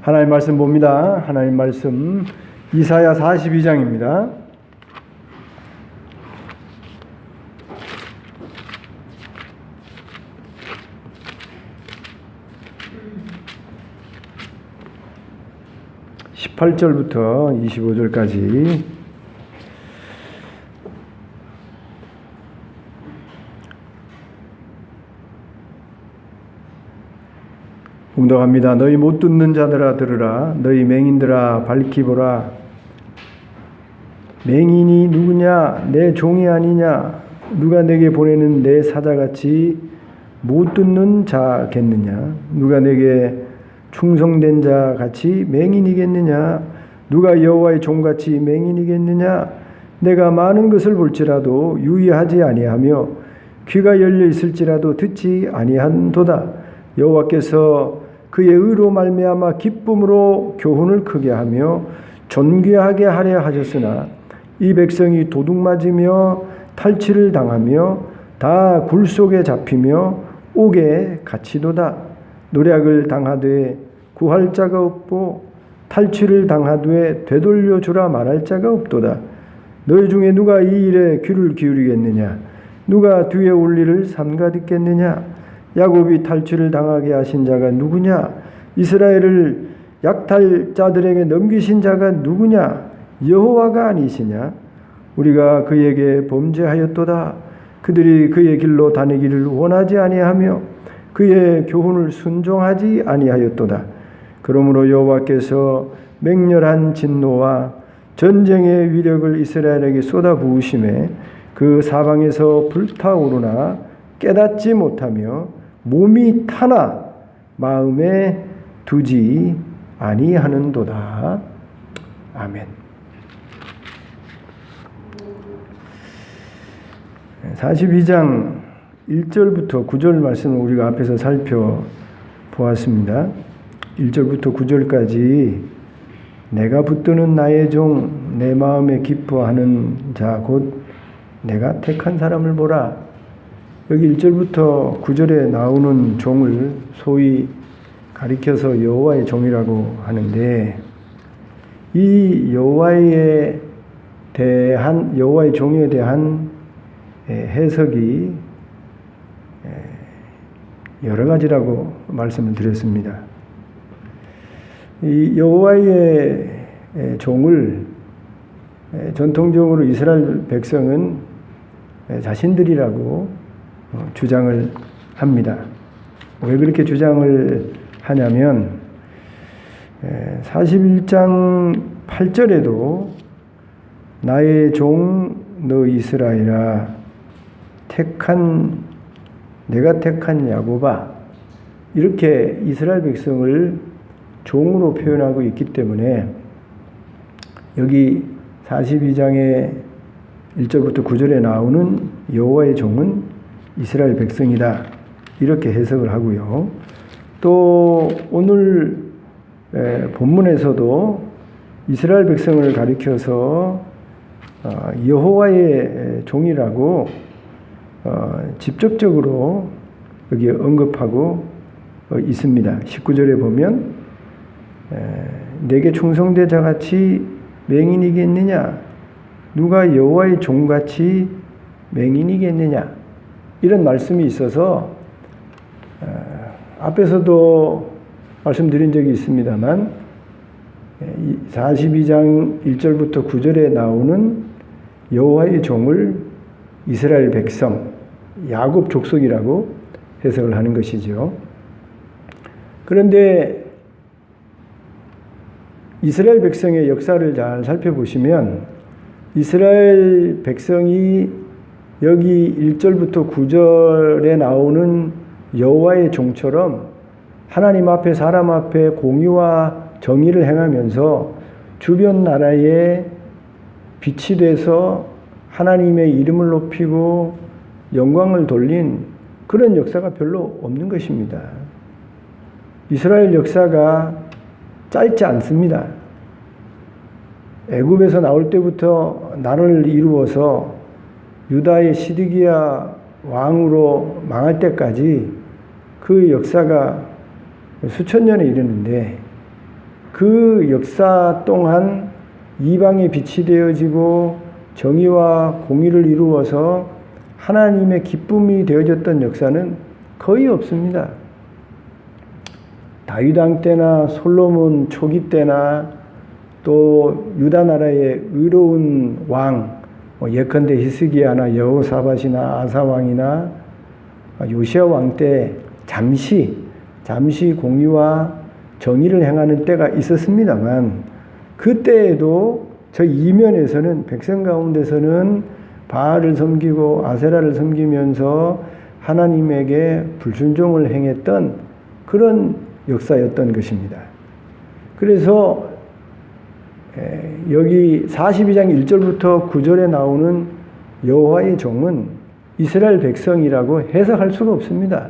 하나님 말씀 봅니다. 하나님 말씀 이사야 42장입니다. (18절부터) (25절까지) 봉독합니다. 너희 못 듣는 자들아 들으라. 너희 맹인들아 밝히 보라. 맹인이 누구냐? 내 종이 아니냐? 누가 내게 보내는 내 사자같이 못 듣는 자겠느냐? 누가 내게 충성된 자같이 맹인이겠느냐? 누가 여호와의 종같이 맹인이겠느냐? 내가 많은 것을 볼지라도 유의하지 아니하며 귀가 열려 있을지라도 듣지 아니한도다. 여호와께서 그의 의로 말미암아 기쁨으로 교훈을 크게 하며 존귀하게 하려 하셨으나 이 백성이 도둑맞으며 탈취를 당하며 다 굴 속에 잡히며 옥에 갇히도다. 노략을 당하되 구할 자가 없고 탈취를 당하되 되돌려 주라 말할 자가 없도다. 너희 중에 누가 이 일에 귀를 기울이겠느냐? 누가 뒤에 올 일을 삼가 듣겠느냐? 야곱이 탈취를 당하게 하신 자가 누구냐? 이스라엘을 약탈자들에게 넘기신 자가 누구냐? 여호와가 아니시냐? 우리가 그에게 범죄하였도다. 그들이 그의 길로 다니기를 원하지 아니하며 그의 교훈을 순종하지 아니하였도다. 그러므로 여호와께서 맹렬한 진노와 전쟁의 위력을 이스라엘에게 쏟아부으심에 그 사방에서 불타오르나 깨닫지 못하며 몸이 타나 마음에 두지 아니하는도다. 아멘. 42장 1절부터 9절 말씀을 우리가 앞에서 살펴보았습니다. 1절부터 9절까지 내가 붙드는 나의 종 내 마음에 기뻐하는 자 곧 내가 택한 사람을 보라. 여기 1절부터 9절에 나오는 종을 소위 가리켜서 여호와의 종이라고 하는데, 이 여호와의 종에 대한 해석이 여러 가지라고 말씀을 드렸습니다. 이 여호와의 종을 전통적으로 이스라엘 백성은 자신들이라고 주장을 합니다. 왜 그렇게 주장을 하냐면 41장 8절에도 나의 종 너 이스라엘아 내가 택한 야곱아 이렇게 이스라엘 백성을 종으로 표현하고 있기 때문에 여기 42장의 1절부터 9절에 나오는 여호와의 종은 이스라엘 백성이다 이렇게 해석을 하고요. 또 오늘 본문에서도 이스라엘 백성을 가리켜서 여호와의 종이라고 직접적으로 여기 언급하고 있습니다. 19절에 보면 내게 충성된 자같이 맹인이겠느냐? 누가 여호와의 종같이 맹인이겠느냐? 이런 말씀이 있어서 앞에서도 말씀드린 적이 있습니다만 42장 1절부터 9절에 나오는 여호와의 종을 이스라엘 백성, 야곱 족속이라고 해석을 하는 것이죠. 그런데 이스라엘 백성의 역사를 잘 살펴보시면 이스라엘 백성이 여기 1절부터 9절에 나오는 여호와의 종처럼 하나님 앞에 사람 앞에 공의와 정의를 행하면서 주변 나라에 빛이 돼서 하나님의 이름을 높이고 영광을 돌린 그런 역사가 별로 없는 것입니다. 이스라엘 역사가 짧지 않습니다. 애굽에서 나올 때부터 나라를 이루어서 유다의 시드기야 왕으로 망할 때까지 그 역사가 수천 년에 이르는데 그 역사 동안 이방에 빛이 되어지고 정의와 공의를 이루어서 하나님의 기쁨이 되어졌던 역사는 거의 없습니다. 다윗 왕 때나 솔로몬 초기 때나 또 유다 나라의 의로운 왕, 예컨대 히스기야나 여호사밧이나 아사 왕이나 요시야 왕 때 잠시 공의와 정의를 행하는 때가 있었습니다만, 그때에도 저 이면에서는 백성 가운데서는 바알을 섬기고 아세라를 섬기면서 하나님에게 불순종을 행했던 그런 역사였던 것입니다. 그래서 여기 42장 1절부터 9절에 나오는 여호와의 종은 이스라엘 백성이라고 해석할 수가 없습니다.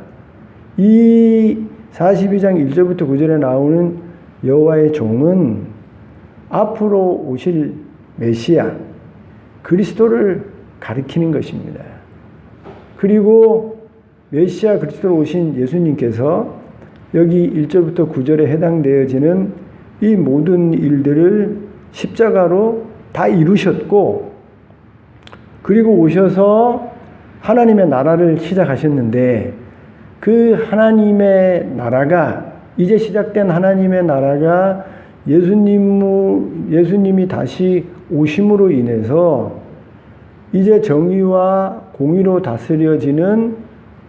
이 42장 1절부터 9절에 나오는 여호와의 종은 앞으로 오실 메시아 그리스도를 가리키는 것입니다. 그리고 메시아 그리스도로 오신 예수님께서 여기 1절부터 9절에 해당되어지는 이 모든 일들을 십자가로 다 이루셨고, 그리고 오셔서 하나님의 나라를 시작하셨는데, 그 하나님의 나라가, 이제 시작된 하나님의 나라가 예수님이 다시 오심으로 인해서 이제 정의와 공의로 다스려지는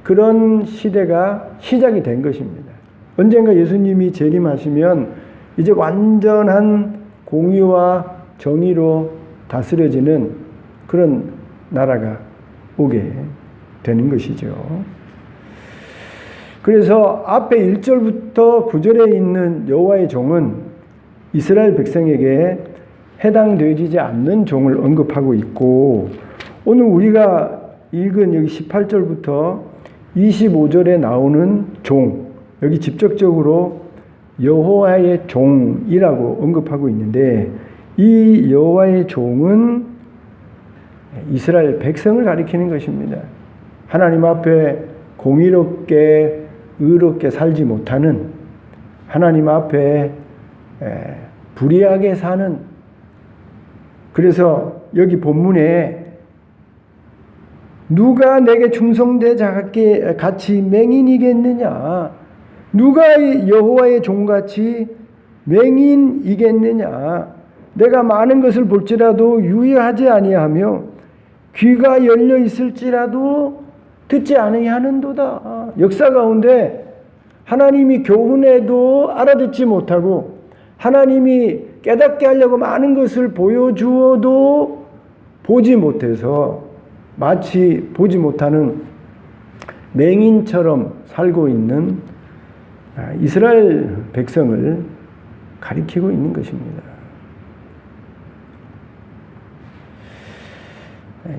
그런 시대가 시작이 된 것입니다. 언젠가 예수님이 재림하시면 이제 완전한 공의와 정의로 다스려지는 그런 나라가 오게 되는 것이죠. 그래서 앞에 1절부터 9절에 있는 여호와의 종은 이스라엘 백성에게 해당되지 않는 종을 언급하고 있고, 오늘 우리가 읽은 여기 18절부터 25절에 나오는 종, 여기 직접적으로 여호와의 종이라고 언급하고 있는데, 이 여호와의 종은 이스라엘 백성을 가리키는 것입니다. 하나님 앞에 공의롭게 의롭게 살지 못하는, 하나님 앞에 불의하게 사는, 그래서 여기 본문에 누가 내게 충성되 자같게 같이 맹인이겠느냐, 누가 여호와의 종같이 맹인이겠느냐, 내가 많은 것을 볼지라도 유의하지 아니하며 귀가 열려 있을지라도 듣지 아니하는도다. 역사 가운데 하나님이 교훈해도 알아듣지 못하고, 하나님이 깨닫게 하려고 많은 것을 보여주어도 보지 못해서 마치 보지 못하는 맹인처럼 살고 있는 이스라엘 백성을 가리키고 있는 것입니다.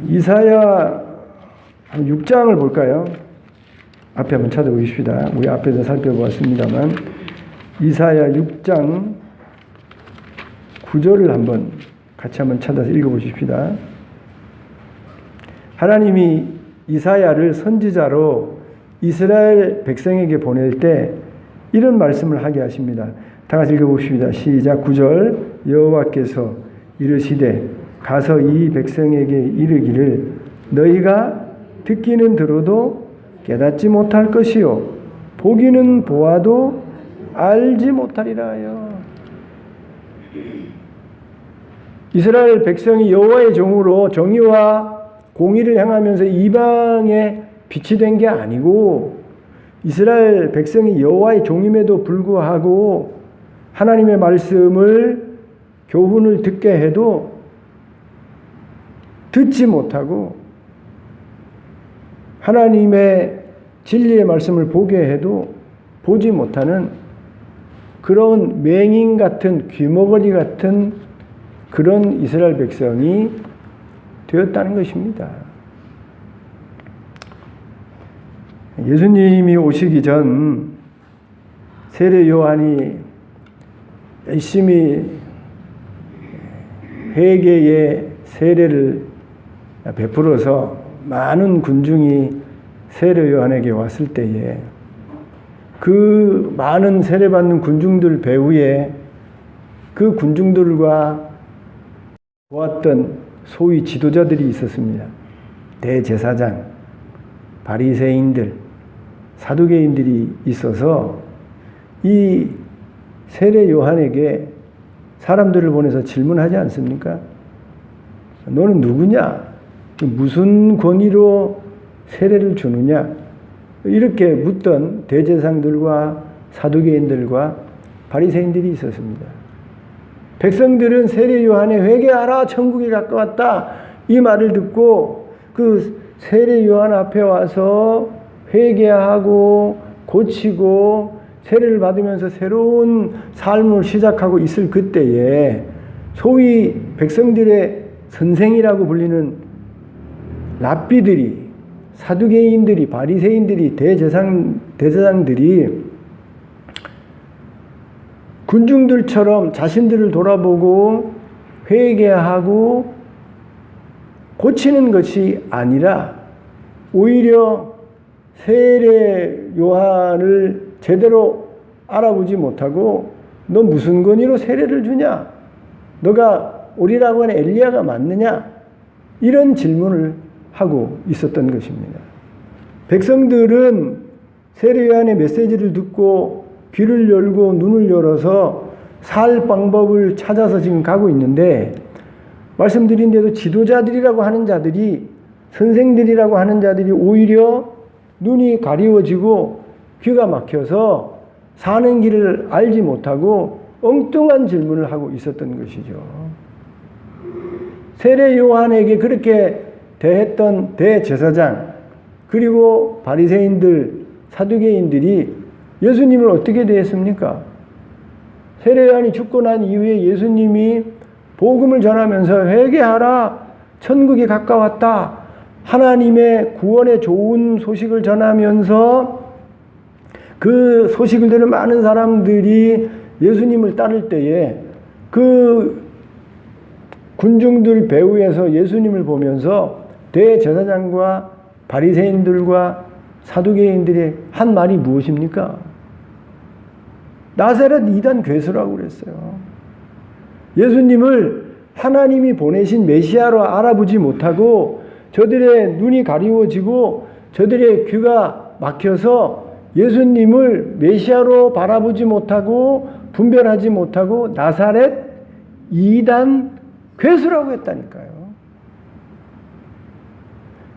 이사야 6장을 볼까요? 앞에 한번 찾아보십시다. 우리 앞에서 살펴보았습니다만 이사야 6장 9절을 같이 한번 찾아서 읽어보십시다. 하나님이 이사야를 선지자로 이스라엘 백성에게 보낼 때 이런 말씀을 하게 하십니다. 다 같이 읽어봅시다. 시작. 9절. 여호와께서 이르시되 가서 이 백성에게 이르기를 너희가 듣기는 들어도 깨닫지 못할 것이요 보기는 보아도 알지 못하리라 하여. 이스라엘 백성이 여호와의 종으로 정의와 공의를 행하면서 이방에 빛이 된 게 아니고, 이스라엘 백성이 여호와의 종임에도 불구하고 하나님의 말씀을 교훈을 듣게 해도 듣지 못하고, 하나님의 진리의 말씀을 보게 해도 보지 못하는 그런 맹인 같은 귀머거리 같은 그런 이스라엘 백성이 되었다는 것입니다. 예수님이 오시기 전 세례 요한이 열심히 회개의 세례를 베풀어서 많은 군중이 세례 요한에게 왔을 때에 그 많은 세례받는 군중들 배후에 그 군중들과 보았던 소위 지도자들이 있었습니다. 대제사장, 바리새인들, 사두개인들이 있어서 이 세례 요한에게 사람들을 보내서 질문하지 않습니까? 너는 누구냐? 무슨 권위로 세례를 주느냐? 이렇게 묻던 대제사장들과 사두개인들과 바리새인들이 있었습니다. 백성들은 세례 요한에 회개하라, 천국이 가까웠다, 이 말을 듣고 그 세례 요한 앞에 와서 회개하고 고치고 세례를 받으면서 새로운 삶을 시작하고 있을 그때에 소위 백성들의 선생이라고 불리는 랍비들이, 사두개인들이, 바리새인들이, 대제사장들이 군중들처럼 자신들을 돌아보고 회개하고 고치는 것이 아니라 오히려 세례 요한을 제대로 알아보지 못하고 너 무슨 권위로 세례를 주냐? 너가 우리라고 하는 엘리야가 맞느냐? 이런 질문을 하고 있었던 것입니다. 백성들은 세례 요한의 메시지를 듣고 귀를 열고 눈을 열어서 살 방법을 찾아서 지금 가고 있는데, 말씀드린 대로 지도자들이라고 하는 자들이, 선생들이라고 하는 자들이 오히려 눈이 가리워지고 귀가 막혀서 사는 길을 알지 못하고 엉뚱한 질문을 하고 있었던 것이죠. 세례 요한에게 그렇게 대했던 대제사장, 그리고 바리새인들, 사두개인들이 예수님을 어떻게 대했습니까? 세례 요한이 죽고 난 이후에 예수님이 복음을 전하면서 회개하라, 천국이 가까웠다, 하나님의 구원의 좋은 소식을 전하면서 그 소식을 들은 많은 사람들이 예수님을 따를 때에 그 군중들 배후에서 예수님을 보면서 대제사장과 바리새인들과 사두개인들이 한 말이 무엇입니까? 나사렛 이단 괴수라고 그랬어요. 예수님을 하나님이 보내신 메시아로 알아보지 못하고 저들의 눈이 가리워지고 저들의 귀가 막혀서 예수님을 메시아로 바라보지 못하고 분별하지 못하고 나사렛 이단 괴수라고 했다니까요.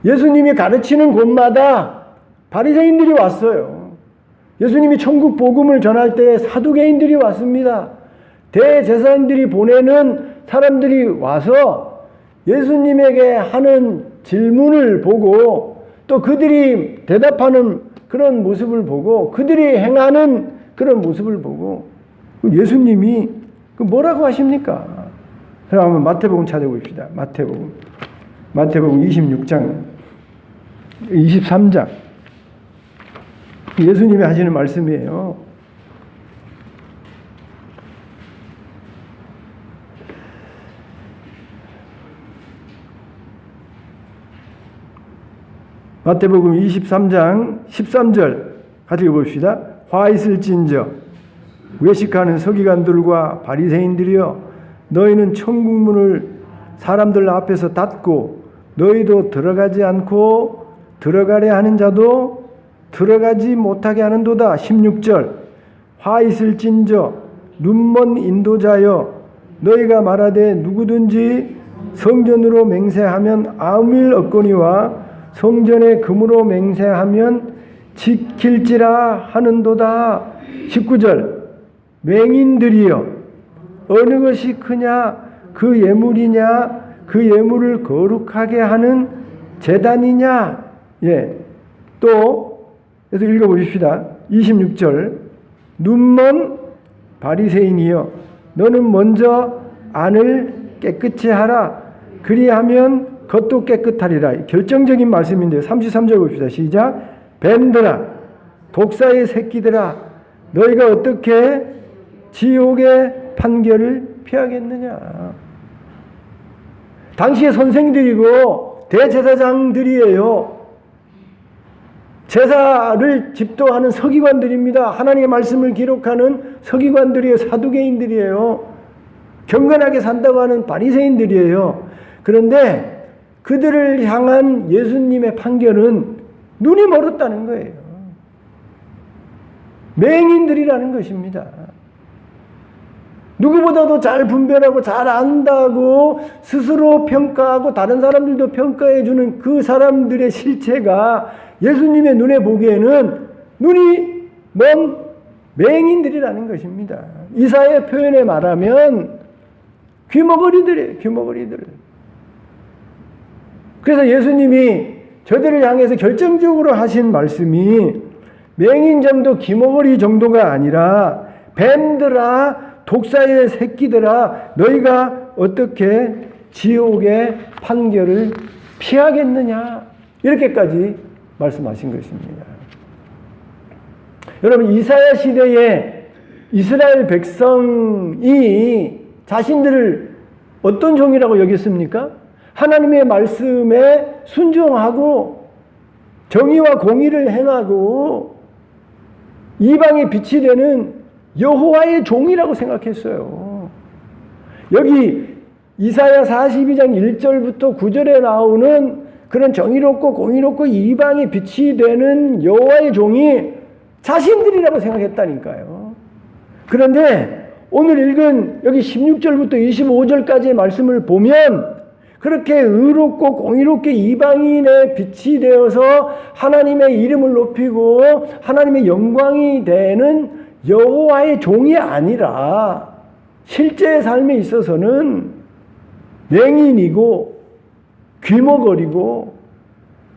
예수님이 가르치는 곳마다 바리새인들이 왔어요. 예수님이 천국 복음을 전할 때 사두개인들이 왔습니다. 대제사장들이 보내는 사람들이 와서 예수님에게 하는 질문을 보고 또 그들이 대답하는 그런 모습을 보고 그들이 행하는 그런 모습을 보고 예수님이 뭐라고 하십니까? 그럼 한번 마태복음 찾아봅시다. 마태복음 26장 23장 예수님이 하시는 말씀이에요. 마태복음 23장 13절 같이 읽어봅시다. 화 있을진저 외식하는 서기관들과 바리새인들이여, 너희는 천국문을 사람들 앞에서 닫고 너희도 들어가지 않고 들어가려 하는 자도 들어가지 못하게 하는도다. 16절 화 있을진저 눈먼 인도자여, 너희가 말하되 누구든지 성전으로 맹세하면 아무 일 없거니와 성전에 금으로 맹세하면 지킬지라 하는도다. 19절 맹인들이여, 어느 것이 크냐, 그 예물이냐, 그 예물을 거룩하게 하는 제단이냐. 예. 또 그래서 읽어보십시다. 26절 눈먼 바리새인이여, 너는 먼저 안을 깨끗이 하라, 그리하면 겉도 깨끗하리라. 결정적인 말씀인데요. 33절 봅시다. 시작. 뱀들아, 독사의 새끼들아, 너희가 어떻게 지옥의 판결을 피하겠느냐. 당시의 선생들이고 대제사장들이에요. 제사를 집도하는 서기관들입니다. 하나님의 말씀을 기록하는 서기관들이에요. 사두개인들이에요. 경건하게 산다고 하는 바리새인들이에요. 그런데 그들을 향한 예수님의 판결은 눈이 멀었다는 거예요. 맹인들이라는 것입니다. 누구보다도 잘 분별하고 잘 안다고 스스로 평가하고 다른 사람들도 평가해주는 그 사람들의 실체가 예수님의 눈에 보기에는 눈이 먼 맹인들이라는 것입니다. 이사야의 표현에 말하면 귀머거리들이에요. 귀머거리들. 그래서 예수님이 저들을 향해서 결정적으로 하신 말씀이 맹인 정도, 귀머거리 정도가 아니라 뱀들아, 독사의 새끼들아, 너희가 어떻게 지옥의 판결을 피하겠느냐, 이렇게까지 말씀하신 것입니다. 여러분, 이사야 시대에 이스라엘 백성이 자신들을 어떤 종이라고 여겼습니까? 하나님의 말씀에 순종하고 정의와 공의를 행하고 이방의 빛이 되는 여호와의 종이라고 생각했어요. 여기 이사야 42장 1절부터 9절에 나오는 그런 정의롭고 공의롭고 이방의 빛이 되는 여호와의 종이 자신들이라고 생각했다니까요. 그런데 오늘 읽은 여기 16절부터 25절까지의 말씀을 보면 그렇게 의롭고 공의롭게 이방인의 빛이 되어서 하나님의 이름을 높이고 하나님의 영광이 되는 여호와의 종이 아니라 실제의 삶에 있어서는 맹인이고 귀머거리고,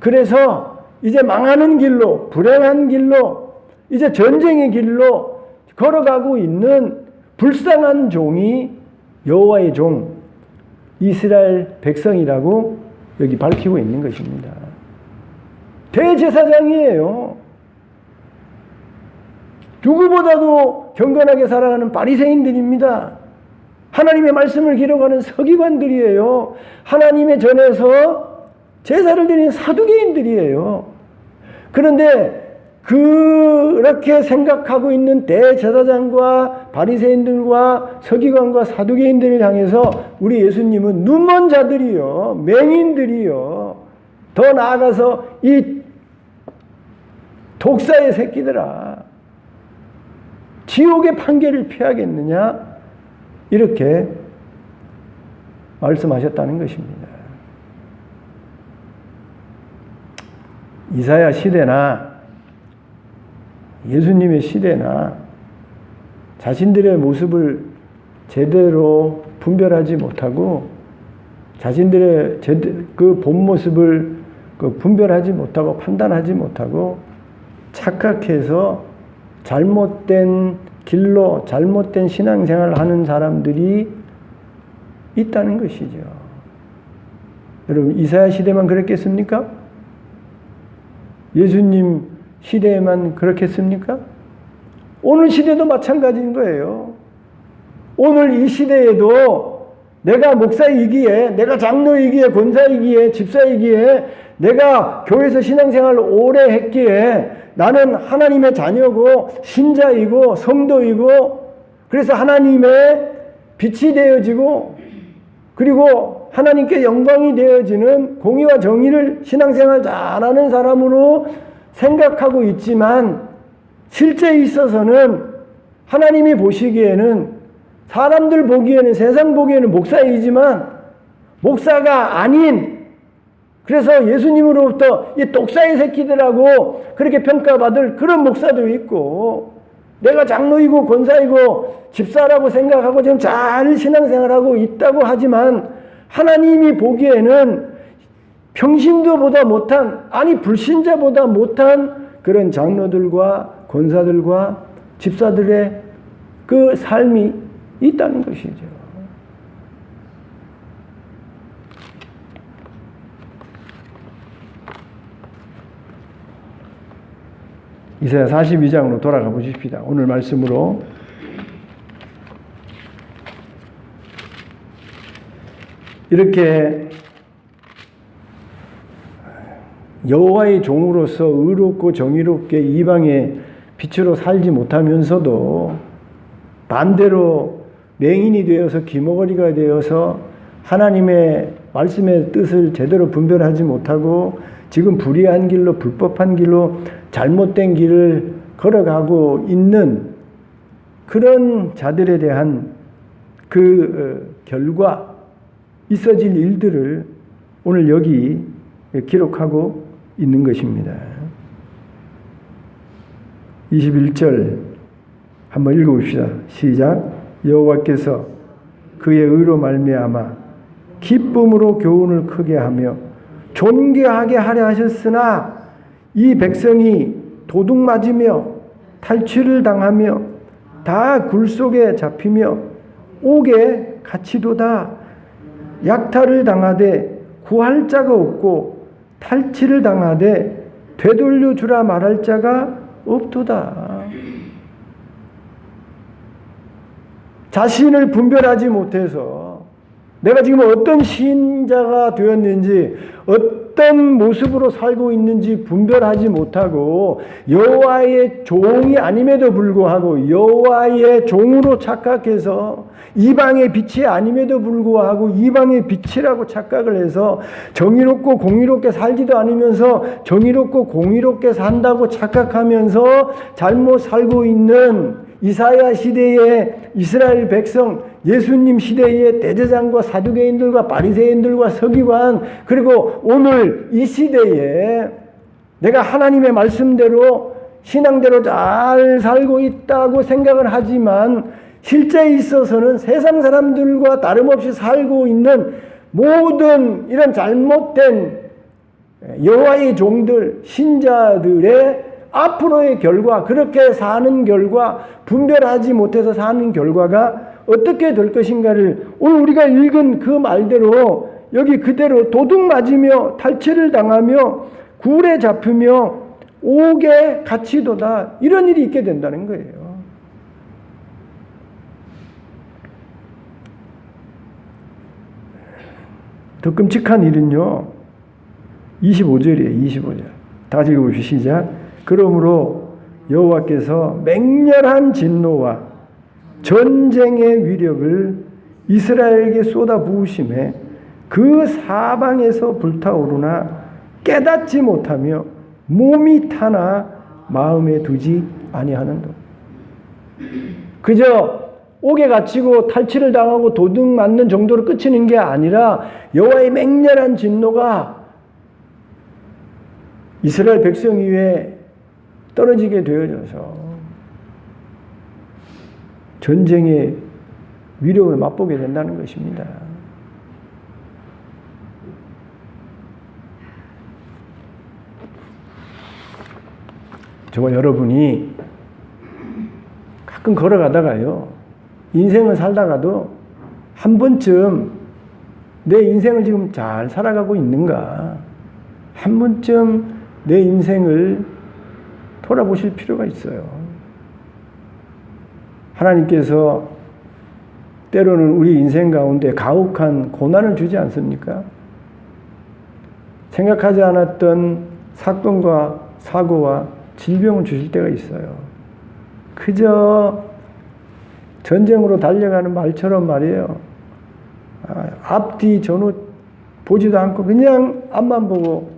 그래서 이제 망하는 길로, 불행한 길로, 이제 전쟁의 길로 걸어가고 있는 불쌍한 종이 여호와의 종, 이스라엘 백성이라고 여기 밝히고 있는 것입니다. 대제사장이에요. 누구보다도 경건하게 살아가는 바리새인들입니다. 하나님의 말씀을 기록하는 서기관들이에요. 하나님의 전에서 제사를 드리는 사두개인들이에요. 그런데 그렇게 생각하고 있는 대제사장과 바리새인들과 서기관과 사두개인들을 향해서 우리 예수님은 눈먼 자들이요, 맹인들이요, 더 나아가서 이 독사의 새끼들아, 지옥의 판결을 피하겠느냐, 이렇게 말씀하셨다는 것입니다. 이사야 시대나 예수님의 시대나 자신들의 모습을 제대로 분별하지 못하고 자신들의 그 본 모습을 분별하지 못하고 판단하지 못하고 착각해서 잘못된 길로 잘못된 신앙생활을 하는 사람들이 있다는 것이죠. 여러분, 이사야 시대만 그랬겠습니까? 예수님 시대에만 그렇겠습니까? 오늘 시대도 마찬가지인 거예요. 오늘 이 시대에도 내가 목사이기에, 내가 장로이기에, 권사이기에, 집사이기에, 내가 교회에서 신앙생활을 오래 했기에 나는 하나님의 자녀고 신자이고 성도이고, 그래서 하나님의 빛이 되어지고 그리고 하나님께 영광이 되어지는 공의와 정의를 신앙생활 잘하는 사람으로 생각하고 있지만, 실제에 있어서는 하나님이 보시기에는, 사람들 보기에는, 세상 보기에는 목사이지만 목사가 아닌, 그래서 예수님으로부터 이 독사의 새끼들하고 그렇게 평가받을 그런 목사도 있고, 내가 장로이고 권사이고 집사라고 생각하고 지금 잘 신앙생활하고 있다고 하지만 하나님이 보기에는 평신도보다 못한, 아니 불신자보다 못한 그런 장로들과 권사들과 집사들의 그 삶이 있다는 것이죠. 이사야 42장으로 돌아가 보십시다. 오늘 말씀으로. 이렇게 여호와의 종으로서 의롭고 정의롭게 이방의 빛으로 살지 못하면서도 반대로 맹인이 되어서 기머거리가 되어서 하나님의 말씀의 뜻을 제대로 분별하지 못하고 지금 불의한 길로 불법한 길로 잘못된 길을 걸어가고 있는 그런 자들에 대한 그 결과 있어질 일들을 오늘 여기 기록하고 있는 것입니다. 21절 한번 읽어봅시다. 시작. 여호와께서 그의 의로 말미암아 기쁨으로 교훈을 크게 하며 존귀하게 하려 하셨으나 이 백성이 도둑 맞으며 탈취를 당하며 다 굴 속에 잡히며 옥에 갇히도다. 약탈을 당하되 구할 자가 없고 탈취를 당하되 되돌려 주라 말할 자가 없도다. 자신을 분별하지 못해서 내가 지금 어떤 신자가 되었는지 어떤 모습으로 살고 있는지 분별하지 못하고 여호와의 종이 아님에도 불구하고 여호와의 종으로 착각해서 이방의 빛이 아님에도 불구하고 이방의 빛이라고 착각을 해서 정의롭고 공의롭게 살지도 않으면서 정의롭고 공의롭게 산다고 착각하면서 잘못 살고 있는 이사야 시대의 이스라엘 백성, 예수님 시대의 대제사장과 사두개인들과 바리새인들과 서기관, 그리고 오늘 이 시대에 내가 하나님의 말씀대로 신앙대로 잘 살고 있다고 생각을 하지만 실제에 있어서는 세상 사람들과 다름없이 살고 있는 모든 이런 잘못된 여호와의 종들, 신자들의 앞으로의 결과, 그렇게 사는 결과, 분별하지 못해서 사는 결과가 어떻게 될 것인가를 오늘 우리가 읽은 그 말대로 여기 그대로 도둑 맞으며 탈취를 당하며 굴에 잡히며 옥에 갇히도다. 이런 일이 있게 된다는 거예요. 더 끔찍한 일은요. 25절이에요. 25절. 다 같이 읽어보시죠. 시작. 그러므로 여호와께서 맹렬한 진노와 전쟁의 위력을 이스라엘에게 쏟아 부으심에 그 사방에서 불타오르나 깨닫지 못하며 몸이 타나 마음에 두지 아니하는도. 그저 옥에 갇히고 탈취를 당하고 도둑 맞는 정도로 끝이는 게 아니라 여호와의 맹렬한 진노가 이스라엘 백성 위에 떨어지게 되어져서 전쟁의 위력을 맛보게 된다는 것입니다. 저와 여러분이 가끔 걸어가다가요, 인생을 살다가도 한 번쯤 내 인생을 지금 잘 살아가고 있는가, 한 번쯤 내 인생을 돌아보실 필요가 있어요. 하나님께서 때로는 우리 인생 가운데 가혹한 고난을 주지 않습니까? 생각하지 않았던 사건과 사고와 질병을 주실 때가 있어요. 그저 전쟁으로 달려가는 말처럼 말이에요. 앞뒤 전후 보지도 않고 그냥 앞만 보고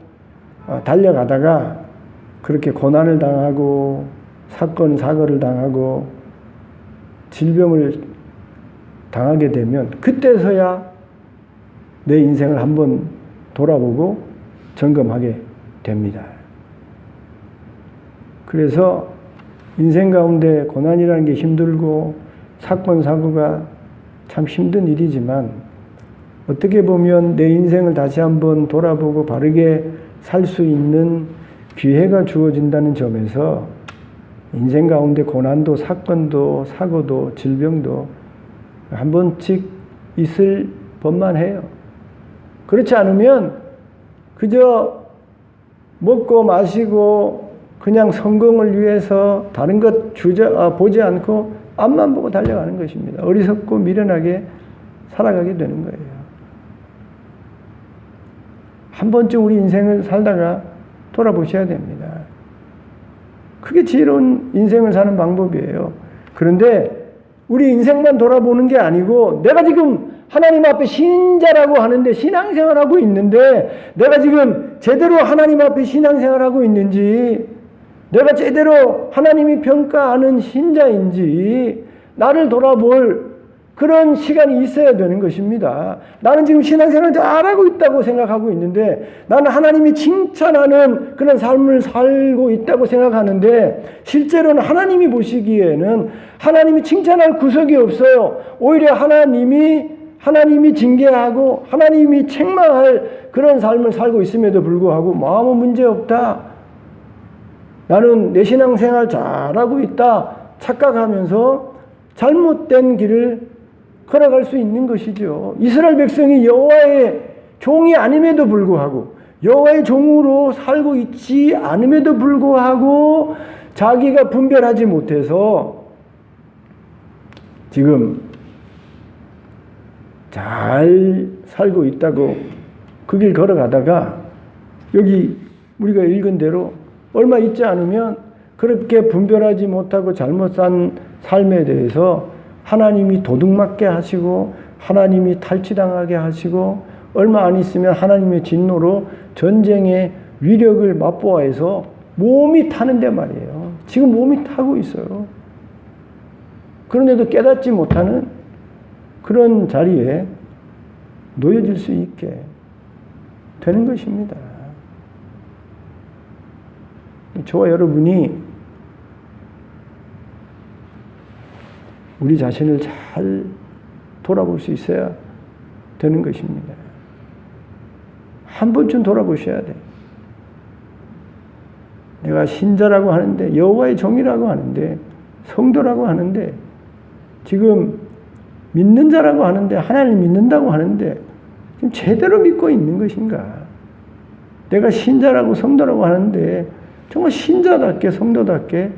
달려가다가 그렇게 고난을 당하고 사건 사고를 당하고 질병을 당하게 되면 그때서야 내 인생을 한번 돌아보고 점검하게 됩니다. 그래서 인생 가운데 고난이라는 게 힘들고 사건 사고가 참 힘든 일이지만 어떻게 보면 내 인생을 다시 한번 돌아보고 바르게 살 수 있는 기회가 주어진다는 점에서 인생 가운데 고난도 사건도 사고도 질병도 한 번씩 있을 법만 해요. 그렇지 않으면 그저 먹고 마시고 그냥 성공을 위해서 다른 것 보지 않고 앞만 보고 달려가는 것입니다. 어리석고 미련하게 살아가게 되는 거예요. 한 번쯤 우리 인생을 살다가 돌아보셔야 됩니다. 그게 지혜로운 인생을 사는 방법이에요. 그런데 우리 인생만 돌아보는 게 아니고 내가 지금 하나님 앞에 신자라고 하는데 신앙생활하고 있는데 내가 지금 제대로 하나님 앞에 신앙생활하고 있는지 내가 제대로 하나님이 평가하는 신자인지 나를 돌아볼 그런 시간이 있어야 되는 것입니다. 나는 지금 신앙생활을 잘하고 있다고 생각하고 있는데 나는 하나님이 칭찬하는 그런 삶을 살고 있다고 생각하는데 실제로는 하나님이 보시기에는 하나님이 칭찬할 구석이 없어요. 오히려 하나님이 징계하고 하나님이 책망할 그런 삶을 살고 있음에도 불구하고 아무 문제 없다. 나는 내 신앙생활 잘하고 있다 착각하면서 잘못된 길을 걸어갈 수 있는 것이죠. 이스라엘 백성이 여호와의 종이 아님에도 불구하고 여호와의 종으로 살고 있지 않음에도 불구하고 자기가 분별하지 못해서 지금 잘 살고 있다고 그 길 걸어가다가 여기 우리가 읽은 대로 얼마 있지 않으면 그렇게 분별하지 못하고 잘못 산 삶에 대해서 하나님이 도둑맞게 하시고 하나님이 탈취당하게 하시고 얼마 안 있으면 하나님의 진노로 전쟁의 위력을 맛보아해서 몸이 타는데 말이에요. 지금 몸이 타고 있어요. 그런데도 깨닫지 못하는 그런 자리에 놓여질 수 있게 되는 것입니다. 저와 여러분이 우리 자신을 잘 돌아볼 수 있어야 되는 것입니다. 한 번쯤 돌아보셔야 돼요. 내가 신자라고 하는데 여호와의 종이라고 하는데 성도라고 하는데 지금 믿는 자라고 하는데 하나님 믿는다고 하는데 지금 제대로 믿고 있는 것인가? 내가 신자라고 성도라고 하는데 정말 신자답게 성도답게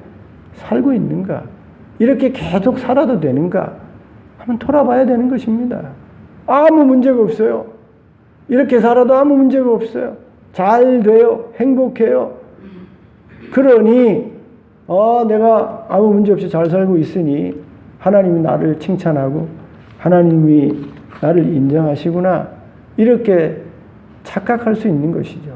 살고 있는가? 이렇게 계속 살아도 되는가? 한번 돌아봐야 되는 것입니다. 아무 문제가 없어요. 이렇게 살아도 아무 문제가 없어요. 잘 돼요. 행복해요. 그러니 내가 아무 문제 없이 잘 살고 있으니 하나님이 나를 칭찬하고 하나님이 나를 인정하시구나 이렇게 착각할 수 있는 것이죠.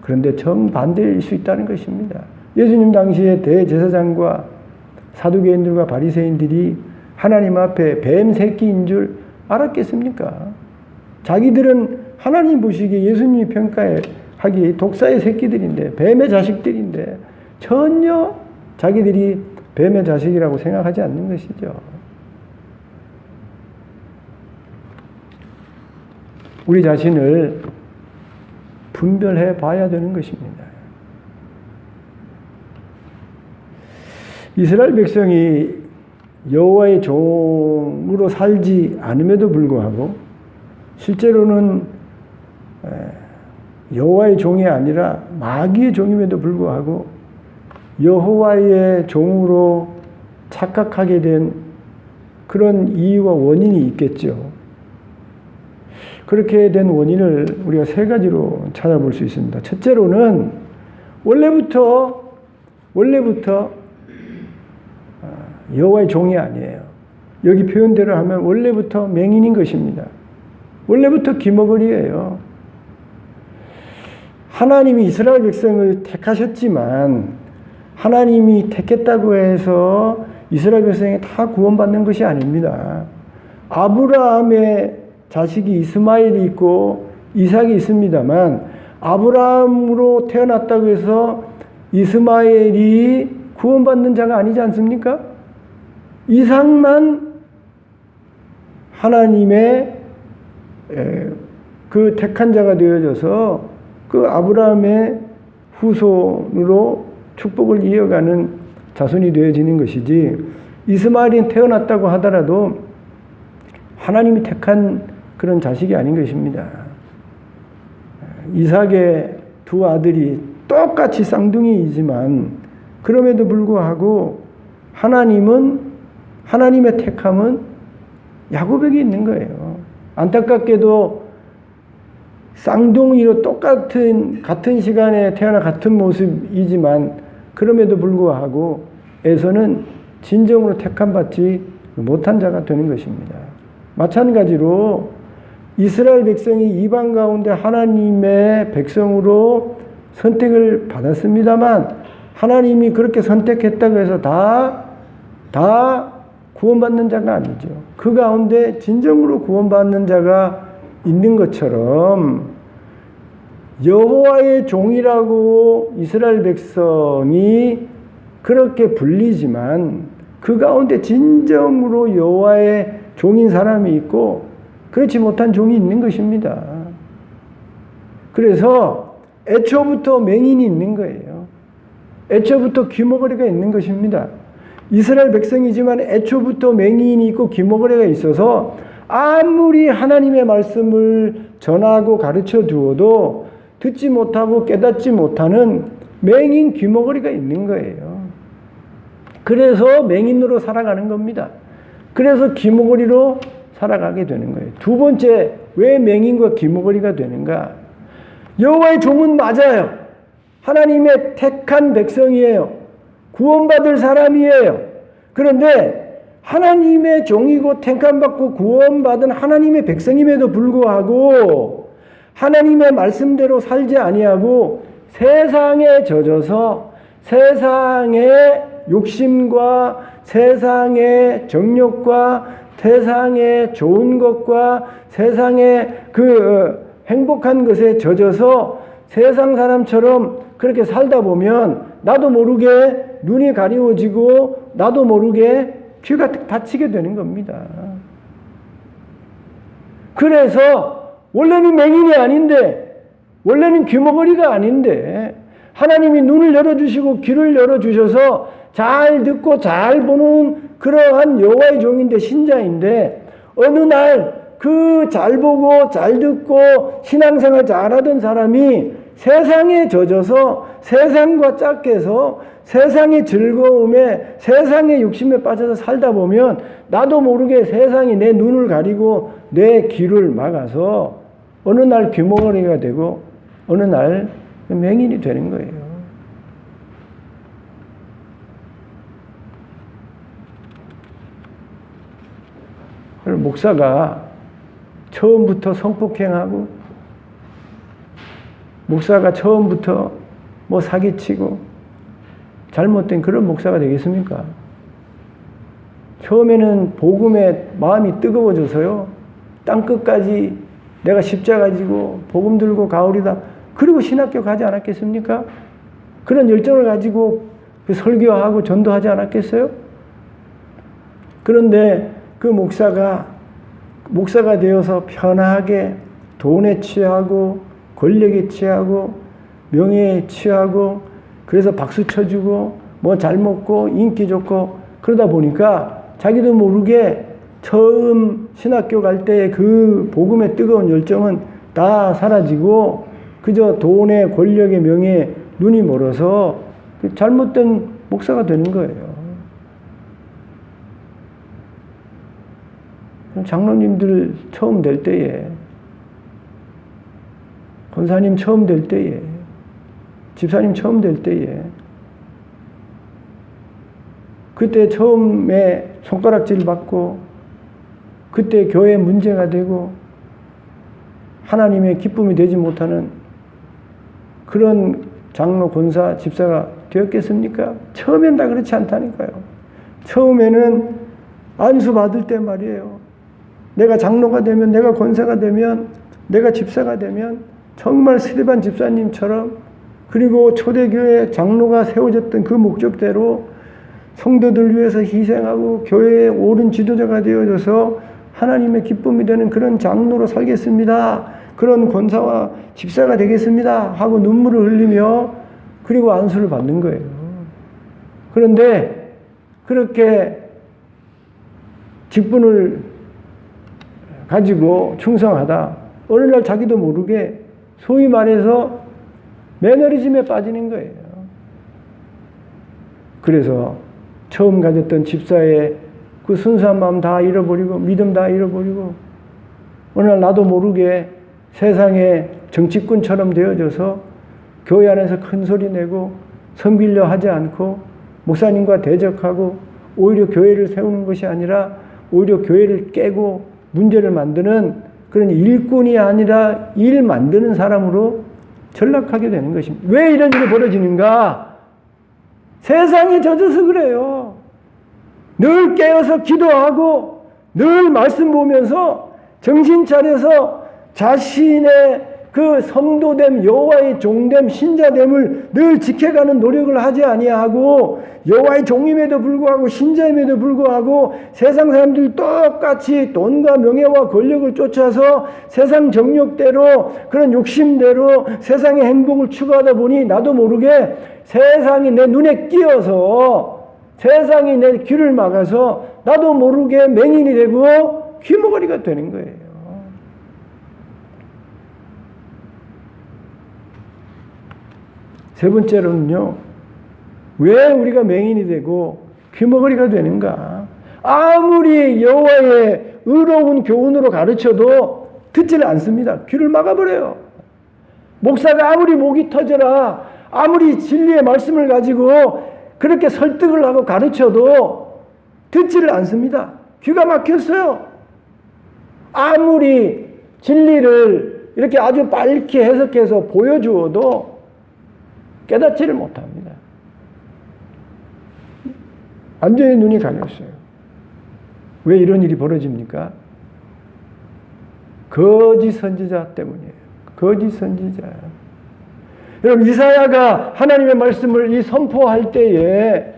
그런데 정반대일 수 있다는 것입니다. 예수님 당시에 대제사장과 사두개인들과 바리새인들이 하나님 앞에 뱀 새끼인 줄 알았겠습니까? 자기들은 하나님 보시기에 예수님이 평가하기에 독사의 새끼들인데 뱀의 자식들인데 전혀 자기들이 뱀의 자식이라고 생각하지 않는 것이죠. 우리 자신을 분별해 봐야 되는 것입니다. 이스라엘 백성이 여호와의 종으로 살지 않음에도 불구하고 실제로는 여호와의 종이 아니라 마귀의 종임에도 불구하고 여호와의 종으로 착각하게 된 그런 이유와 원인이 있겠죠. 그렇게 된 원인을 우리가 세 가지로 찾아볼 수 있습니다. 첫째로는 원래부터 여호와의 종이 아니에요. 여기 표현대로 하면 원래부터 맹인인 것입니다. 원래부터 기머거리예요. 하나님이 이스라엘 백성을 택하셨지만 하나님이 택했다고 해서 이스라엘 백성이 다 구원받는 것이 아닙니다. 아브라함의 자식이 이스마엘이 있고 이삭이 있습니다만 아브라함으로 태어났다고 해서 이스마엘이 구원받는 자가 아니지 않습니까? 이삭만 하나님의 그 택한 자가 되어져서 그 아브라함의 후손으로 축복을 이어가는 자손이 되어지는 것이지 이스마엘이 태어났다고 하더라도 하나님이 택한 그런 자식이 아닌 것입니다. 이삭의 두 아들이 똑같이 쌍둥이이지만 그럼에도 불구하고 하나님의 택함은 야곱에게 있는 거예요. 안타깝게도 쌍둥이로 같은 시간에 태어나 같은 모습이지만 그럼에도 불구하고 에서는 진정으로 택함받지 못한 자가 되는 것입니다. 마찬가지로 이스라엘 백성이 이방 가운데 하나님의 백성으로 선택을 받았습니다만 하나님이 그렇게 선택했다고 해서 다 구원받는 자가 아니죠. 그 가운데 진정으로 구원받는 자가 있는 것처럼 여호와의 종이라고 이스라엘 백성이 그렇게 불리지만 그 가운데 진정으로 여호와의 종인 사람이 있고 그렇지 못한 종이 있는 것입니다. 그래서 애초부터 맹인이 있는 거예요. 애초부터 귀머거리가 있는 것입니다. 이스라엘 백성이지만 애초부터 맹인이 있고 귀머거리가 있어서 아무리 하나님의 말씀을 전하고 가르쳐 두어도 듣지 못하고 깨닫지 못하는 맹인 귀머거리가 있는 거예요. 그래서 맹인으로 살아가는 겁니다. 그래서 귀머거리로 살아가게 되는 거예요. 두 번째, 왜 맹인과 귀머거리가 되는가? 여호와의 종은 맞아요. 하나님의 택한 백성이에요. 구원받을 사람이에요. 그런데 하나님의 종이고 택함받고 구원받은 하나님의 백성임에도 불구하고 하나님의 말씀대로 살지 아니하고 세상에 젖어서 세상의 욕심과 세상의 정욕과 세상의 좋은 것과 세상의 그 행복한 것에 젖어서 세상 사람처럼 그렇게 살다 보면 나도 모르게 눈이 가리워지고 나도 모르게 귀가 닫히게 되는 겁니다. 그래서 원래는 맹인이 아닌데 원래는 귀머거리가 아닌데 하나님이 눈을 열어주시고 귀를 열어주셔서 잘 듣고 잘 보는 그러한 여호와의 종인데 신자인데 어느 날 그 잘 보고 잘 듣고 신앙생활 잘하던 사람이 세상에 젖어서 세상과 짝해서 세상의 즐거움에 세상의 욕심에 빠져서 살다 보면 나도 모르게 세상이 내 눈을 가리고 내 귀를 막아서 어느 날 귀머거리가 되고 어느 날 맹인이 되는 거예요. 목사가 처음부터 성폭행하고 목사가 처음부터 뭐 사기치고 잘못된 그런 목사가 되겠습니까? 처음에는 복음에 마음이 뜨거워져서요. 땅끝까지 내가 십자가 지고 복음 들고 가오리다. 그리고 신학교 가지 않았겠습니까? 그런 열정을 가지고 설교하고 전도하지 않았겠어요? 그런데 그 목사가 되어서 편하게 돈에 취하고 권력에 취하고 명예에 취하고 그래서 박수 쳐주고 뭐 잘 먹고 인기 좋고 그러다 보니까 자기도 모르게 처음 신학교 갈 때 그 복음의 뜨거운 열정은 다 사라지고 그저 돈에 권력에 명예에 눈이 멀어서 잘못된 목사가 되는 거예요. 장로님들 처음 될 때에 권사님 처음 될 때에 집사님 처음 될 때에 그때 처음에 손가락질 받고 그때 교회 문제가 되고 하나님의 기쁨이 되지 못하는 그런 장로, 권사, 집사가 되었겠습니까? 처음엔 다 그렇지 않다니까요. 처음에는 안수 받을 때 말이에요. 내가 장로가 되면, 내가 권사가 되면, 내가 집사가 되면 정말 스데반 집사님처럼 그리고 초대교회 장로가 세워졌던 그 목적대로 성도들 위해서 희생하고 교회의 옳은 지도자가 되어져서 하나님의 기쁨이 되는 그런 장로로 살겠습니다. 그런 권사와 집사가 되겠습니다. 하고 눈물을 흘리며 그리고 안수를 받는 거예요. 그런데 그렇게 직분을 가지고 충성하다 어느 날 자기도 모르게 소위 말해서 매너리즘에 빠지는 거예요. 그래서 처음 가졌던 집사의 그 순수한 마음 다 잃어버리고 믿음 다 잃어버리고 어느 날 나도 모르게 세상의 정치꾼처럼 되어져서 교회 안에서 큰 소리 내고 섬기려 하지 않고 목사님과 대적하고 오히려 교회를 세우는 것이 아니라 오히려 교회를 깨고 문제를 만드는 그런 일꾼이 아니라 일 만드는 사람으로 전락하게 되는 것입니다. 왜 이런 일이 벌어지는가? 세상에 젖어서 그래요. 늘 깨어서 기도하고 늘 말씀 보면서 정신 차려서 자신의 그 성도됨, 여호와의 종됨, 신자됨을 늘 지켜가는 노력을 하지 아니하고 여호와의 종임에도 불구하고 신자임에도 불구하고 세상 사람들 똑같이 돈과 명예와 권력을 쫓아서 세상 정욕대로 그런 욕심대로 세상의 행복을 추구하다 보니 나도 모르게 세상이 내 눈에 끼어서 세상이 내 귀를 막아서 나도 모르게 맹인이 되고 귀머거리가 되는 거예요. 세 번째로는요, 왜 우리가 맹인이 되고 귀머거리가 되는가? 아무리 여호와의 의로운 교훈으로 가르쳐도 듣지를 않습니다. 귀를 막아버려요. 목사가 아무리 목이 터져라, 아무리 진리의 말씀을 가지고 그렇게 설득을 하고 가르쳐도 듣지를 않습니다. 귀가 막혔어요. 아무리 진리를 이렇게 아주 밝게 해석해서 보여주어도 깨닫지를 못합니다. 완전히 눈이 가렸어요. 왜 이런 일이 벌어집니까? 거짓 선지자 때문이에요. 거짓 선지자. 여러분, 이사야가 하나님의 말씀을 이 선포할 때에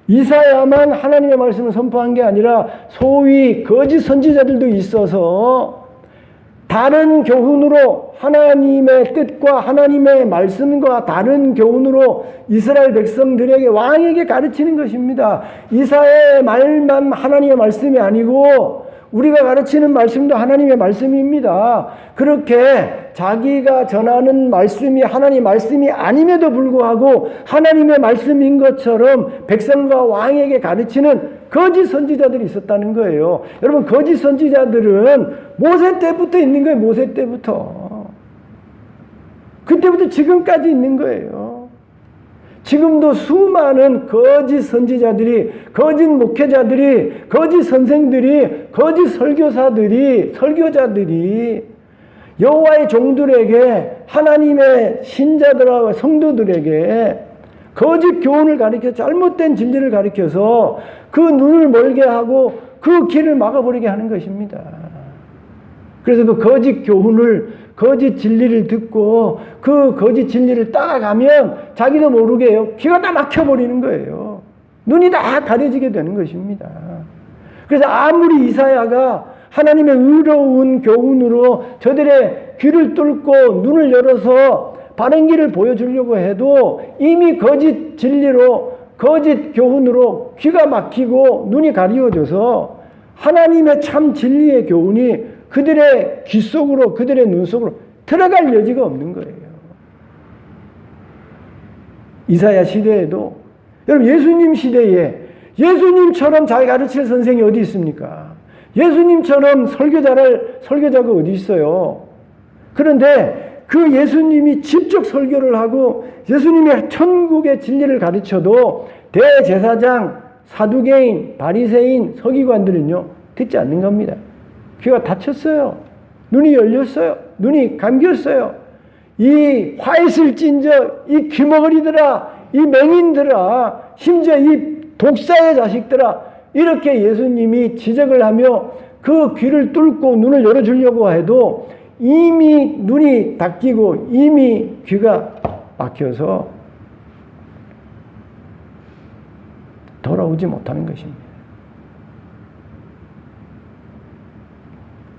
이사야만 하나님의 말씀을 선포한 게 아니라 소위 거짓 선지자들도 있어서 다른 교훈으로 하나님의 뜻과 하나님의 말씀과 다른 교훈으로 이스라엘 백성들에게 왕에게 가르치는 것입니다. 이사야의 말만 하나님의 말씀이 아니고 우리가 가르치는 말씀도 하나님의 말씀입니다. 그렇게 자기가 전하는 말씀이 하나님의 말씀이 아님에도 불구하고 하나님의 말씀인 것처럼 백성과 왕에게 가르치는 거짓 선지자들이 있었다는 거예요. 여러분, 거짓 선지자들은 모세 때부터 있는 거예요. 모세 때부터. 그때부터 지금까지 있는 거예요. 지금도 수많은 거짓 선지자들이, 거짓 목회자들이, 거짓 선생들이, 거짓 설교자들이 여호와의 종들에게, 하나님의 신자들과 성도들에게 거짓 교훈을 가르쳐 잘못된 진리를 가르쳐서 그 눈을 멀게 하고 그 길을 막아버리게 하는 것입니다. 그래서 그 거짓 교훈을, 거짓 진리를 듣고 그 거짓 진리를 따라가면 자기도 모르게요, 귀가 다 막혀버리는 거예요. 눈이 다 가려지게 되는 것입니다. 그래서 아무리 이사야가 하나님의 의로운 교훈으로 저들의 귀를 뚫고 눈을 열어서 바른 길을 보여주려고 해도 이미 거짓 진리로, 거짓 교훈으로 귀가 막히고 눈이 가리워져서 하나님의 참 진리의 교훈이 그들의 귀 속으로, 그들의 눈 속으로 들어갈 여지가 없는 거예요. 이사야 시대에도, 여러분, 예수님 시대에 예수님처럼 잘 가르칠 선생이 어디 있습니까? 예수님처럼 설교자가 어디 있어요? 그런데 그 예수님이 직접 설교를 하고 예수님이 천국의 진리를 가르쳐도 대제사장, 사두개인, 바리새인, 서기관들은요, 듣지 않는 겁니다. 귀가 닫혔어요. 눈이 열렸어요. 눈이 감겼어요. 이 화있을진저, 이 귀머거리들아, 이 맹인들아, 심지어 이 독사의 자식들아, 이렇게 예수님이 지적을 하며 그 귀를 뚫고 눈을 열어주려고 해도 이미 눈이 닫히고 이미 귀가 막혀서 돌아오지 못하는 것입니다.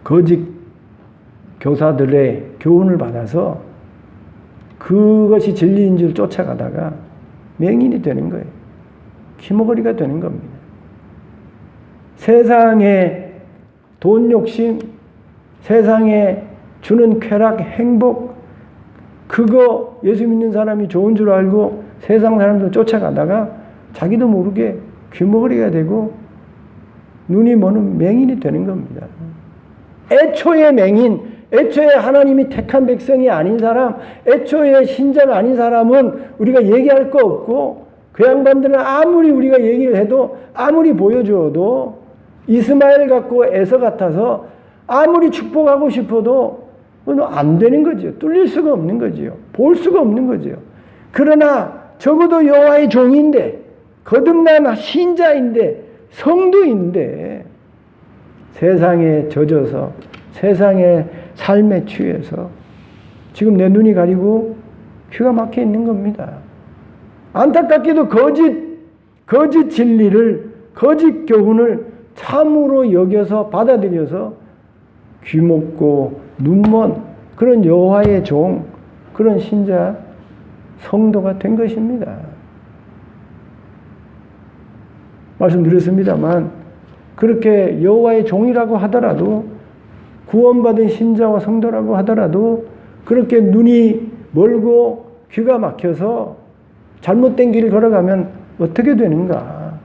거짓 교사들의 교훈을 받아서 그것이 진리인 줄 쫓아가다가 맹인이 되는 거예요. 귀머거리가 되는 겁니다. 세상의 돈 욕심, 세상에 주는 쾌락, 행복, 그거 예수 믿는 사람이 좋은 줄 알고 세상 사람들 쫓아가다가 자기도 모르게 귀머거리가 되고 눈이 머는 맹인이 되는 겁니다. 애초에 맹인, 애초에 하나님이 택한 백성이 아닌 사람, 애초에 신자가 아닌 사람은 우리가 얘기할 거 없고 그 양반들은 아무리 우리가 얘기를 해도 아무리 보여줘도 이스마엘 같고 에서 같아서 아무리 축복하고 싶어도 안 되는 거죠. 뚫릴 수가 없는 거지요. 볼 수가 없는 거지요. 그러나 적어도 여호와의 종인데 거듭난 신자인데 성도인데 세상에 젖어서 세상의 삶에 취해서 지금 내 눈이 가리고 귀가 막혀 있는 겁니다. 안타깝게도 거짓 진리를 거짓 교훈을 참으로 여겨서 받아들여서 귀먹고 눈먼 그런 여호와의 종, 그런 신자, 성도가 된 것입니다. 말씀드렸습니다만 그렇게 여호와의 종이라고 하더라도 구원받은 신자와 성도라고 하더라도 그렇게 눈이 멀고 귀가 막혀서 잘못된 길을 걸어가면 어떻게 되는가?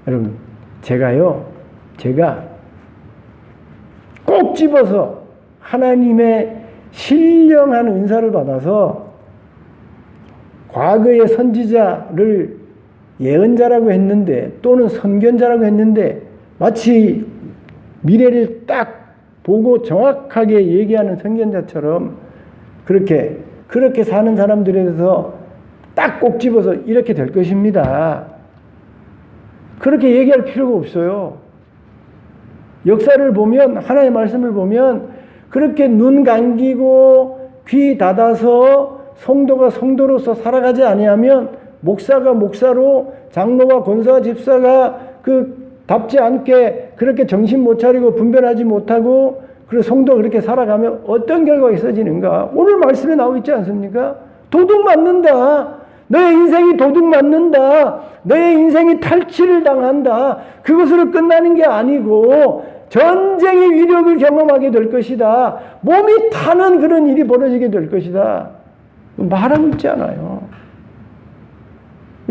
여러분, 제가 꼭 집어서 하나님의 신령한 은사를 받아서 과거의 선지자를 예언자라고 했는데 또는 선견자라고 했는데 마치 미래를 딱 보고 정확하게 얘기하는 선견자처럼 그렇게 사는 사람들에 대해서 딱 꼭 집어서 이렇게 될 것입니다. 그렇게 얘기할 필요가 없어요. 역사를 보면, 하나님의 말씀을 보면 그렇게 눈 감기고 귀 닫아서 성도가 성도로서 살아가지 아니하면 목사가 목사로, 장로가 권사가 집사가 답지 않게 그렇게 정신 못 차리고 분별하지 못하고 그리고 성도가 그렇게 살아가면 어떤 결과가 있어지는가? 오늘 말씀에 나와 있지 않습니까? 도둑 맞는다. 너의 인생이 도둑 맞는다. 너의 인생이 탈취를 당한다. 그것으로 끝나는 게 아니고 전쟁의 위력을 경험하게 될 것이다. 몸이 타는 그런 일이 벌어지게 될 것이다. 말하고 있지 않아요.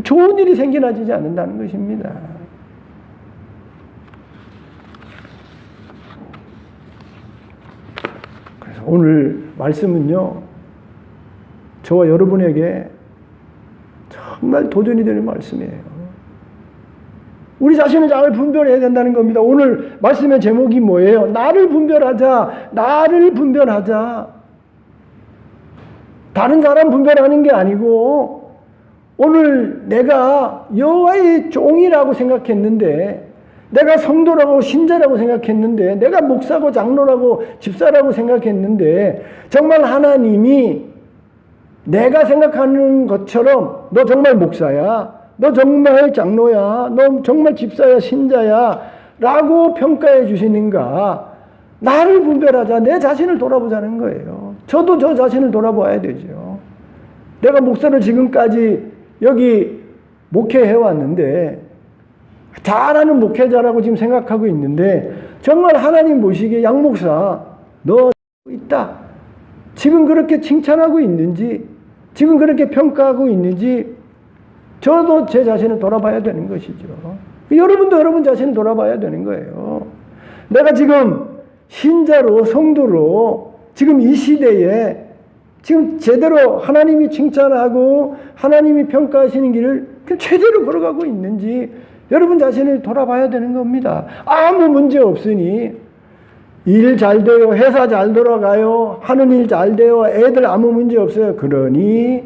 좋은 일이 생겨나지 않는다는 것입니다. 그래서 오늘 말씀은요, 저와 여러분에게 정말 도전이 되는 말씀이에요. 우리 자신을 잘 분별해야 된다는 겁니다. 오늘 말씀의 제목이 뭐예요? 나를 분별하자. 나를 분별하자. 다른 사람 분별하는 게 아니고 오늘 내가 여호와의 종이라고 생각했는데, 내가 성도라고 신자라고 생각했는데, 내가 목사고 장로라고 집사라고 생각했는데, 정말 하나님이 내가 생각하는 것처럼 너 정말 목사야, 너 정말 장로야, 너 정말 집사야, 신자야 라고 평가해 주시는가? 나를 분별하자. 내 자신을 돌아보자는 거예요. 저도 저 자신을 돌아봐야 되죠. 내가 목사를 지금까지 여기 목회해 왔는데 잘하는 목회자라고 지금 생각하고 있는데 정말 하나님 보시기에 양 목사 너 있다. 지금 그렇게 칭찬하고 있는지, 지금 그렇게 평가하고 있는지 저도 제 자신을 돌아봐야 되는 것이죠. 여러분도 여러분 자신을 돌아봐야 되는 거예요. 내가 지금 신자로, 성도로 지금 이 시대에 지금 제대로 하나님이 칭찬하고 하나님이 평가하시는 길을 제대로 걸어가고 있는지 여러분 자신을 돌아봐야 되는 겁니다. 아무 문제 없으니 일 잘 돼요, 회사 잘 돌아가요, 하는 일 잘 돼요, 애들 아무 문제 없어요. 그러니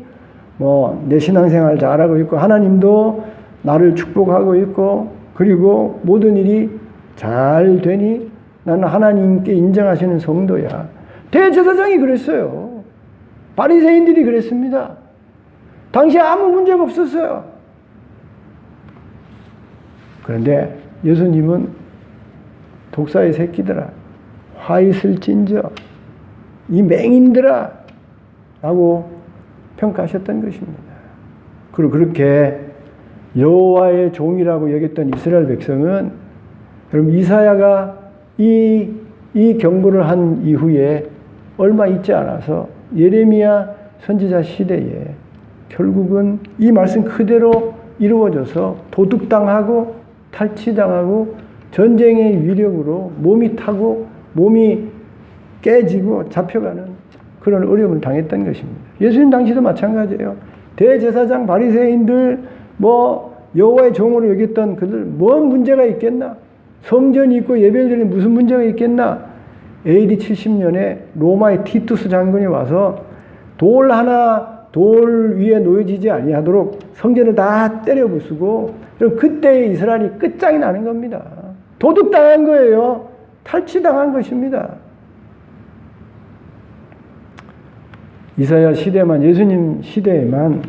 내 신앙생활 잘하고 있고 하나님도 나를 축복하고 있고 그리고 모든 일이 잘 되니 나는 하나님께 인정하시는 성도야. 대제사장이 그랬어요. 바리새인들이 그랬습니다. 당시에 아무 문제가 없었어요. 그런데 예수님은 독사의 새끼들아, 화 있을진저 이 맹인들아 라고 평가하셨던 것입니다. 그리고 그렇게 여호와의 종이라고 여겼던 이스라엘 백성은, 여러분 이사야가 이 경고를 한 이후에 얼마 있지 않아서 예레미야 선지자 시대에 결국은 이 말씀 그대로 이루어져서 도둑당하고 탈취당하고 전쟁의 위력으로 몸이 타고 몸이 깨지고 잡혀가는 그런 어려움을 당했던 것입니다. 예수님 당시도 마찬가지예요. 대제사장 바리새인들 여호와의 종으로 여겼던 그들 뭔 문제가 있겠나? 성전이 있고 예배를 드리는 무슨 문제가 있겠나? AD 70년에 로마의 티투스 장군이 와서 돌 위에 놓여지지 아니하도록 성전을 다 때려 부수고, 그럼 그때 이스라엘이 끝장이 나는 겁니다. 도둑당한 거예요. 탈취당한 것입니다. 이사야 시대만, 예수님 시대에만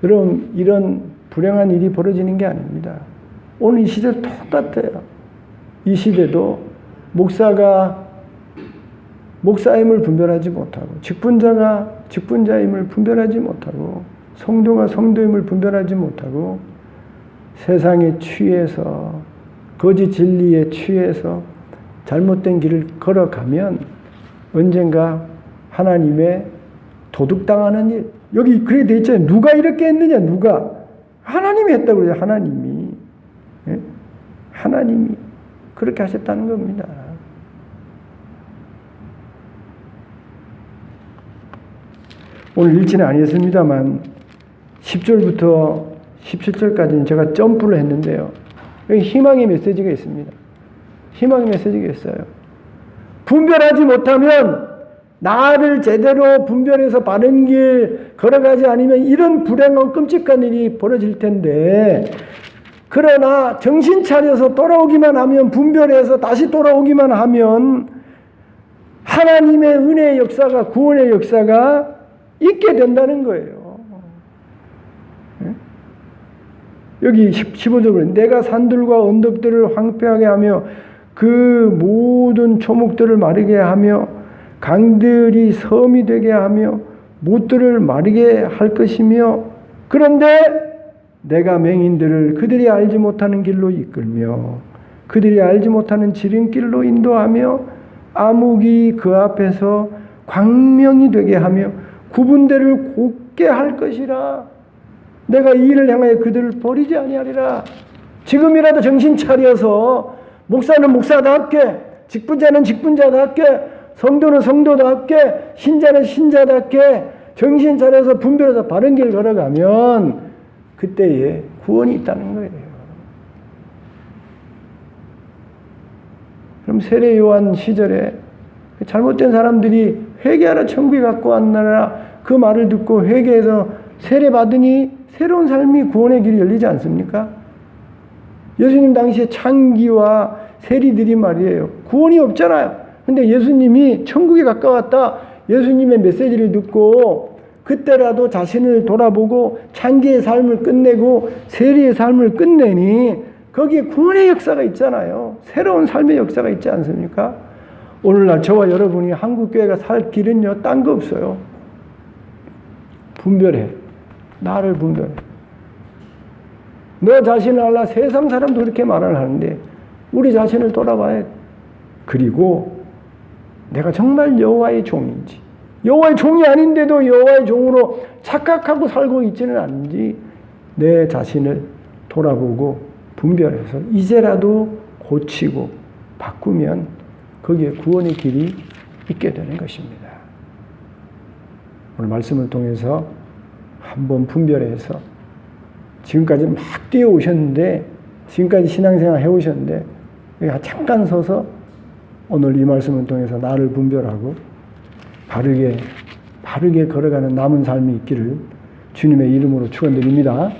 여러분 이런 불행한 일이 벌어지는 게 아닙니다. 오늘 이 시대 똑같아요. 이 시대도 목사가 목사임을 분별하지 못하고, 직분자가 직분자임을 분별하지 못하고, 성도가 성도임을 분별하지 못하고, 세상에 취해서, 거짓 진리에 취해서 잘못된 길을 걸어가면 언젠가 하나님의 도둑당하는 일, 여기 그래 돼 있잖아요. 누가 이렇게 했느냐? 누가? 하나님이 했다고 그래요. 하나님이. 예? 하나님이 그렇게 하셨다는 겁니다. 오늘 읽지는 아니었습니다만 10절부터 17절까지는 제가 점프를 했는데요. 여기 희망의 메시지가 있습니다. 희망의 메시지가 있어요. 분별하지 못하면, 나를 제대로 분별해서 바른 길 걸어가지 않으면 이런 불행하고 끔찍한 일이 벌어질 텐데, 그러나 정신 차려서 돌아오기만 하면, 분별해서 다시 돌아오기만 하면 하나님의 은혜의 역사가, 구원의 역사가 있게 된다는 거예요. 여기 15절에 내가 산들과 언덕들을 황폐하게 하며 그 모든 초목들을 마르게 하며 강들이 섬이 되게 하며 못들을 마르게 할 것이며, 그런데 내가 맹인들을 그들이 알지 못하는 길로 이끌며 그들이 알지 못하는 지름길로 인도하며 암흑이 그 앞에서 광명이 되게 하며 구분대를 곱게 할 것이라. 내가 이 일을 향하여 그들을 버리지 아니하리라. 지금이라도 정신 차려서 목사는 목사답게, 직분자는 직분자답게, 성도는 성도답게, 신자는 신자답게 정신 차려서 분별해서 바른 길 걸어가면 그때에 구원이 있다는 거예요. 그럼 세례 요한 시절에 잘못된 사람들이 회개하라 천국에 갖고 왔나라 그 말을 듣고 회개해서 세례 받으니 새로운 삶이 구원의 길이 열리지 않습니까? 예수님 당시에 창기와 세리들이 말이에요. 구원이 없잖아요. 근데 예수님이 천국에 가까웠다. 예수님의 메시지를 듣고 그때라도 자신을 돌아보고 창기의 삶을 끝내고 세리의 삶을 끝내니 거기에 구원의 역사가 있잖아요. 새로운 삶의 역사가 있지 않습니까? 오늘날 저와 여러분이 한국교회가 살 길은요, 딴 거 없어요. 분별해. 나를 분별해. 너 자신을 알라. 세상 사람도 그렇게 말을 하는데 우리 자신을 돌아봐야 돼. 그리고 내가 정말 여호와의 종인지, 여호와의 종이 아닌데도 여호와의 종으로 착각하고 살고 있지는 않은지 내 자신을 돌아보고 분별해서 이제라도 고치고 바꾸면 거기에 구원의 길이 있게 되는 것입니다. 오늘 말씀을 통해서 한번 분별해서 지금까지 막 뛰어오셨는데, 지금까지 신앙생활 해오셨는데 여기 잠깐 서서 오늘 이 말씀을 통해서 나를 분별하고 바르게 걸어가는 남은 삶이 있기를 주님의 이름으로 축원드립니다.